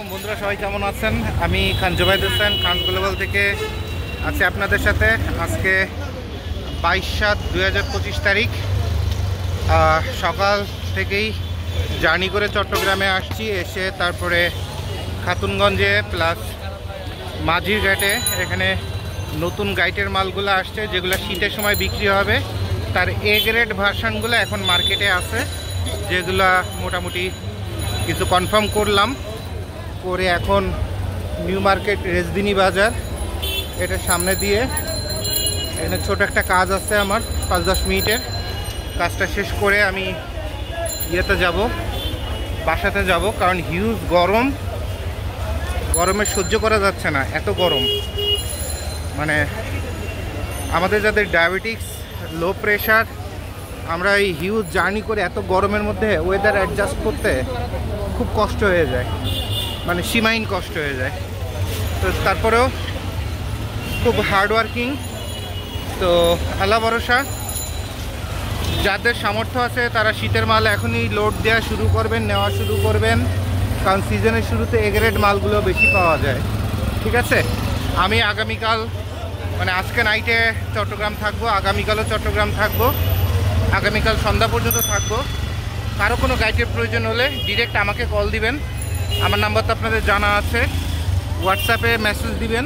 আলাইকুম বন্ধুরা, সবাই কেমন আছেন? আমি খান জুবাইদ হোসেন খান গ্লোবাল থেকে আছি আপনাদের সাথে। আজকে 22/7/2025 তারিখ সকাল থেকেই জার্নি করে চট্টগ্রামে আসছি। এসে তারপরে খাতুনগঞ্জে প্লাস মাঝির ঘাটে এখানে নতুন গাইটের মালগুলো আসছে, যেগুলো শীতের সময় বিক্রি হবে। তার এ গ্রেড ভার্সানগুলো এখন মার্কেটে আছে, যেগুলো মোটামুটি কিছু কনফার্ম করলাম করে এখন নিউ মার্কেট রেজদিনী বাজার এটার সামনে দিয়ে এখানে ছোট একটা কাজ আছে আমার 5-10 মিনিটের। কাজটা শেষ করে আমি ইয়েতে যাব, বাসাতে যাব, কারণ হিউজ গরমে সহ্য করা যাচ্ছে না, এত গরম। মানে আমাদের যাদের ডায়াবেটিক্স, লো প্রেশার, আমরা এই হিউজ জার্নি করে এত গরমের মধ্যে ওয়েদার অ্যাডজাস্ট করতে খুব কষ্ট হয়ে যায়, মানে সীমাহীন কষ্ট হয়ে যায়। তো তারপরেও খুব হার্ডওয়ার্কিং। তো আল্লাহ ভরসা, যাদের সামর্থ্য আছে তারা শীতের মাল এখনই লোড দেওয়া শুরু করবেন, নেওয়া শুরু করবেন, কারণ সিজনের শুরুতে এ গ্রেড মালগুলো বেশি পাওয়া যায়। ঠিক আছে, আমি আগামীকাল মানে আজকে নাইটে চট্টগ্রাম থাকবো, আগামীকালও চট্টগ্রাম থাকবো, আগামীকাল সন্ধ্যা পর্যন্ত থাকবো। কারো কোনো গাইডের প্রয়োজন হলে ডিরেক্ট আমাকে কল দিবেন, আমার নাম্বার তো আপনাদের জানা আছে। হোয়াটসঅ্যাপে মেসেজ দিবেন,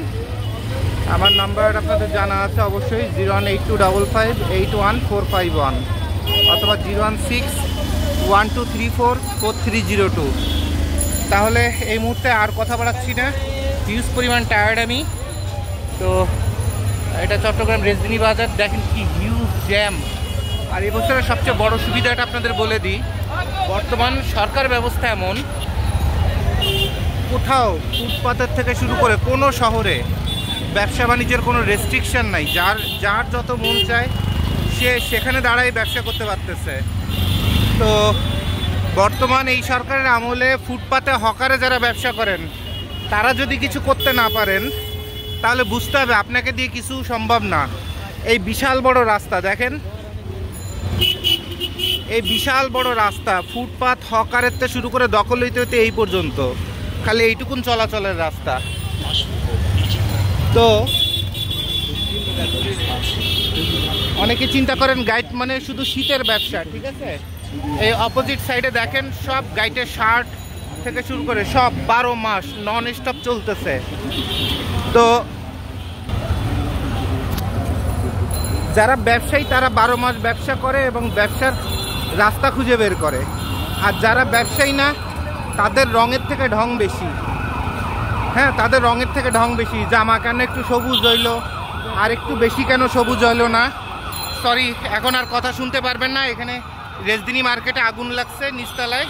আমার নাম্বার আপনাদের জানা আছে অবশ্যই, 01825581451 অথবা 01612344302। তাহলে এই মুহূর্তে আর কথা বাড়াচ্ছি না, হিউজ পরিমাণ টায়ার্ড আমি। তো এটা চট্টগ্রাম রেজদিনী বাজার, দেখেন কি হিউজ জ্যাম। আর এবছরের সবচেয়ে বড় সুবিধাটা আপনাদের বলে দিই, বর্তমান সরকার ব্যবস্থা এমন, কোথাও ফুটপাতের থেকে শুরু করে কোনো শহরে ব্যবসা বাণিজ্যের কোনো রেস্ট্রিকশন নাই। যার যত মন চায় সে সেখানে দাঁড়াই ব্যবসা করতে পারতেছে। তো বর্তমান এই সরকারের আমলে ফুটপাতে হকারে যারা ব্যবসা করেন তারা যদি কিছু করতে না পারেন তাহলে বুঝতে হবে আপনাকে দিয়ে কিছু সম্ভব না। এই বিশাল বড় রাস্তা দেখেন, এই বিশাল বড় রাস্তা, ফুটপাত হকারের থেকে শুরু করে দখল হইতে হইতে এই পর্যন্ত খালি এইটুকুন চলাচলের রাস্তা। তো অনেকে চিন্তা করেন গাইড মানে শুধু শীতের ব্যবসা, ঠিক আছে। এই অপোজিট সাইডে দেখেন সব গাইডের শার্ট থেকে শুরু করে সব 12 মাস নন স্টপ চলতেছে। তো যারা ব্যবসায়ী তারা 12 মাস ব্যবসা করে এবং ব্যবসার রাস্তা খুঁজে বের করে। আর যারা ব্যবসায়ী না তাদের রঙের থেকে ঢং বেশি। হ্যাঁ, তাদের রঙের থেকে ঢং বেশি। জামা কেন একটু সবুজ হইলো, আর একটু বেশি কেন সবুজ হইলো না। সরি, এখন আর কথা শুনতে পারবেন না। এখানে রেজদিনী মার্কেটে আগুন লাগছে নিচতলায়,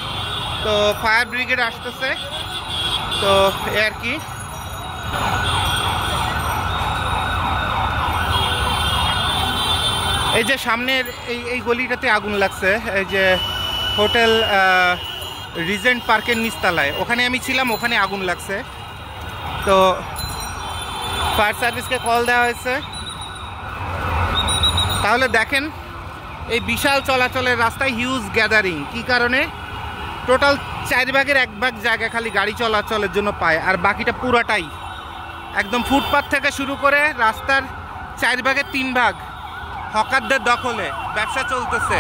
তো ফায়ার ব্রিগেড আসতেছে। তো এ আর কি। এই যে সামনের এই গলিটাতে আগুন লাগছে, এই যে হোটেল রিজেন্ট পার্কের নিচতলায়, ওখানে আমি ছিলাম, ওখানে আগুন লাগছে। তো ফায়ার সার্ভিসকে কল দেওয়া হয়েছে। তাহলে দেখেন এই বিশাল চলাচলের রাস্তায় হিউজ গ্যাদারিং, কি কারণে? টোটাল 4 ভাগের 1 ভাগ জায়গা খালি গাড়ি চলাচলের জন্য পায়, আর বাকিটা পুরাটাই একদম ফুটপাথ থেকে শুরু করে রাস্তার 4 ভাগের 3 ভাগ হকারদের দখলে ব্যবসা চলতেছে।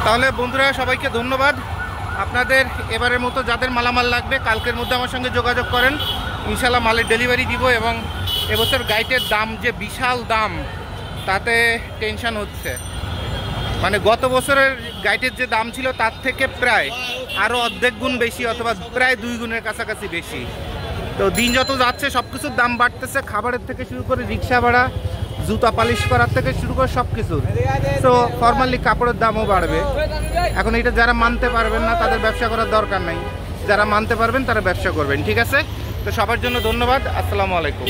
তাহলে বন্ধুরা, সবাইকে ধন্যবাদ। আপনাদের এবারের মতো যাদের মালামাল লাগবে কালকের মধ্যে আমার সঙ্গে যোগাযোগ করেন, ইনশাল্লাহ মালের ডেলিভারি দিব। এবং এবছর গাইটের দাম যে বিশাল দাম, তাতে টেনশন হচ্ছে। মানে গত বছরের গাইটের যে দাম ছিল তার থেকে প্রায় আরও অর্ধেক গুণ বেশি, অথবা প্রায় 2 গুণের কাছাকাছি বেশি। তো দিন যত যাচ্ছে সব কিছুর দাম বাড়তেছে, খাবারের থেকে শুরু করে রিক্সা ভাড়া, জুতা পালিশ করার থেকে শুরু করে সব কিছুর। তো ফর্মালি কাপড়ের দামও বাড়বে। এখন এটা যারা মানতে পারবেন না তাদের ব্যবসা করার দরকার নাই, যারা মানতে পারবেন তারা ব্যবসা করবেন। ঠিক আছে, তো সবার জন্য ধন্যবাদ। আসসালামু আলাইকুম।